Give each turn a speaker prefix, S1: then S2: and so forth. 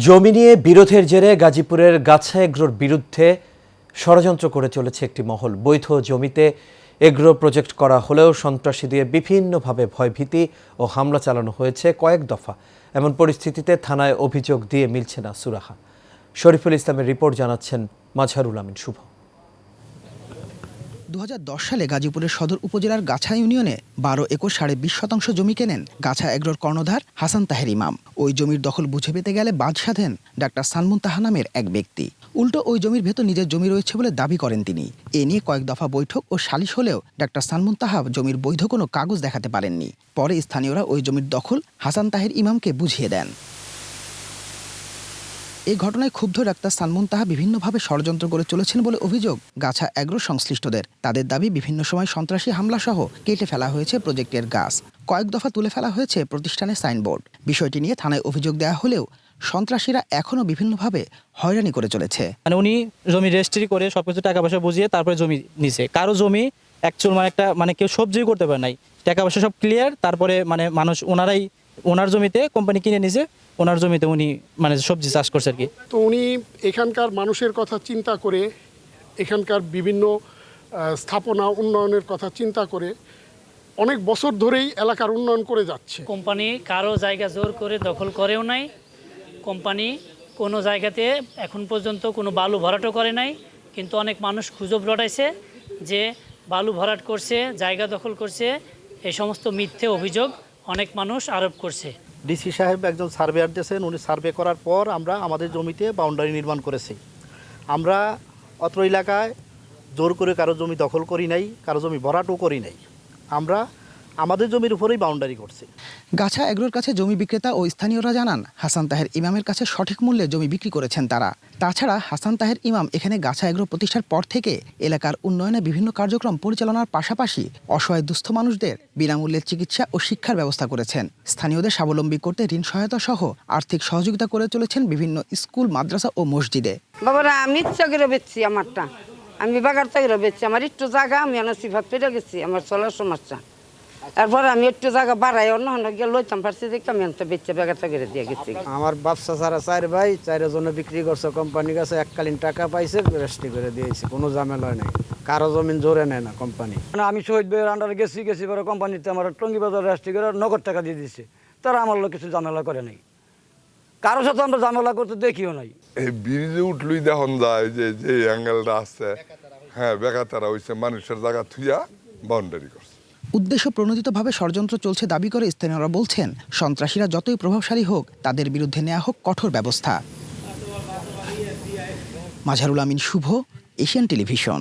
S1: জমি নিয়ে বিরোধের জেরে গাজীপুরের গাছা এগ্রোর বিরুদ্ধে ষড়যন্ত্র করে চলেছে একটি মহল। বৈধ জমিতে এগ্রো প্রজেক্ট করা হলেও সন্ত্রাসী দিয়ে বিভিন্নভাবে ভয়ভীতি ও হামলা চালানো হয়েছে কয়েক দফা। এমন পরিস্থিতিতে থানায় অভিযোগ দিয়ে মিলছে না সুরাহা। শরীফুল ইসলামের রিপোর্ট জানাচ্ছেন মাজহারুল আমিন শুভ।
S2: 2010 সালে গাজীপুরের সদর উপজেলার গাছা ইউনিয়নে 12 একর 20.5% জমি কেনেন গাছা এগ্রোর কর্ণধার হাসান তাহের ইমাম। ওই জমির দখল বুঝে পেতে গেলে বাদ সাধেন ডাক্তার সানমুনতাহা নামের এক ব্যক্তি। উল্টো ওই জমির ভেতর নিজের জমি রয়েছে বলে দাবি করেন তিনি। এ নিয়ে কয়েক দফা বৈঠক ও সালিশ হলেও ডাক্তার সানমুনতাহা জমির বৈধ কোনো কাগজ দেখাতে পারেননি। পরে স্থানীয়রা ওই জমির দখল হাসান তাহের ইমামকে বুঝিয়ে দেন। এই ঘটনায় ক্ষুব্ধ ডাক্তার সানমুনতাহা বিভিন্নভাবে ষড়যন্ত্র করে চলেছেন বলে অভিযোগ গাছা এগ্রো সংশ্লিষ্টদের। তাদের দাবি বিভিন্ন সময় সন্ত্রাসী হামলা সহ কেটে ফেলা হয়েছে প্রজেক্টের গাছ, কয়েক দফা তুলে ফেলা হয়েছে প্রতিষ্ঠানের সাইনবোর্ড। বিষয়টি নিয়ে থানায় অভিযোগ দেওয়া হলেও সন্ত্রাসীরা এখনও বিভিন্নভাবে হয়রানি করে চলেছে।
S3: উনি জমি রেজিস্ট্রি করে সবকিছু টাকা পয়সা বুঝিয়ে তারপরে জমি নিছে। কারো জমি অ্যাকচুয়াল কেউ সবজি করতে পারে নাই, টাকা পয়সা সব ক্লিয়ার। তারপরে মানুষ ওনার জমিতে কোম্পানি কিনে নিছে, ওনার জমিতে উনি সবজি চাষ করছে আর কি।
S4: তো উনি এখানকার মানুষের কথা চিন্তা করে, এখানকার বিভিন্ন স্থাপনা উন্নয়নের কথা চিন্তা করে অনেক বছর ধরেই এলাকার উন্নয়ন করে যাচ্ছে।
S5: কোম্পানি কারো জায়গা জোর করে দখল করেও নাই। কোম্পানি কোনো জায়গাতে এখন পর্যন্ত কোনো বালু ভরাটও করে নাই। কিন্তু অনেক মানুষ গুজব রটাইছে যে বালু ভরাট করছে, জায়গা দখল করছে। এই সমস্ত মিথ্যে অভিযোগ অনেক মানুষ আরোপ করছে।
S6: ডিসি সাহেব একজন সার্ভেয়ার দিয়েছেন, উনি সার্ভে করার পর আমরা আমাদের জমিতে বাউন্ডারি নির্মাণ করেছি। আমরা অত্র এলাকায় জোর করে কারো জমি দখল করি নাই, কারো জমি ভরাটও করি নাই। আমরা আমাদের জমির উপরেই বাউন্ডারি করছি।
S2: গাছা এগ্রোর কাছে জমি বিক্রেতা ও স্থানীয়রা জানান হাসান তাহের ইমামের কাছে সঠিক মূল্যে জমি বিক্রি করেছেন তারা। তাছাড়া হাসান তাহের ইমাম এখানে গাছা এগ্রো প্রতিষ্ঠার পর থেকে এলাকার উন্নয়নে বিভিন্ন কার্যক্রম পরিচালনার পাশাপাশি অসহায় দুস্থ মানুষদের বিনামূল্যে চিকিৎসা ও শিক্ষার ব্যবস্থা করেছেন। স্থানীয়দের স্বাবলম্বী করতে ঋণ সহায়তা সহ আর্থিক সহযোগিতা করে চলেছেন বিভিন্ন স্কুল, মাদ্রাসা ও মসজিদে।
S7: বাবারা আমি ইচ্ছা করে বেচছি, আমারটা আমি বাগার চাকরি বেচছি। আমার একটু জায়গা আমি সিফাত পেরে গেছি, আমার চলার সমস্যা। তারপর আমি একটু জায়গা বাড়াই অন্য গিয়ে লইতাম পারছি, দেখতে আমি বেচে বাগার চাকরি দিয়ে গেছি।
S8: আমার ব্যবসা ছাড়া 4 ভাই 4 জনে বিক্রি করছে, কোম্পানি কাছে এককালীন টাকা পাইছে, রেজিস্ট্রি করে দিয়েছে, কোনো ঝামেলা নেই, কারো জমিন জোরে নেয় না কোম্পানি।
S9: আমি শহীদ ভাইয়ের আন্ডারে গেছি পরে কোম্পানিতে আমার টঙ্গি বাজার রেজিস্ট্রি করে নগদ টাকা দিয়ে দিচ্ছে। তারা আমার লোক কিছু ঝামেলা করে নাই, কারোর সাথে আমরা ঝামেলা করতে দেখিও নাই।
S10: এই ব্রিজে উঠলই দেখুন যায় যে যে অ্যাঙ্গেলটা আছে, হ্যাঁ বেকাতারা হয়েছে, মানুষের জায়গা থুইয়া বাউন্ডারি করছে।
S2: উদ্দেশ্য প্রণোদিতভাবে ষড়যন্ত্র চলছে দাবি করে স্থানীয়রা বলছেন, সন্ত্রাসীরা যতই প্রভাবশালী হোক তাদের বিরুদ্ধে নেওয়া হোক কঠোর ব্যবস্থা। মাজহারুল আমিন শুভ, এশিয়ান টেলিভিশন।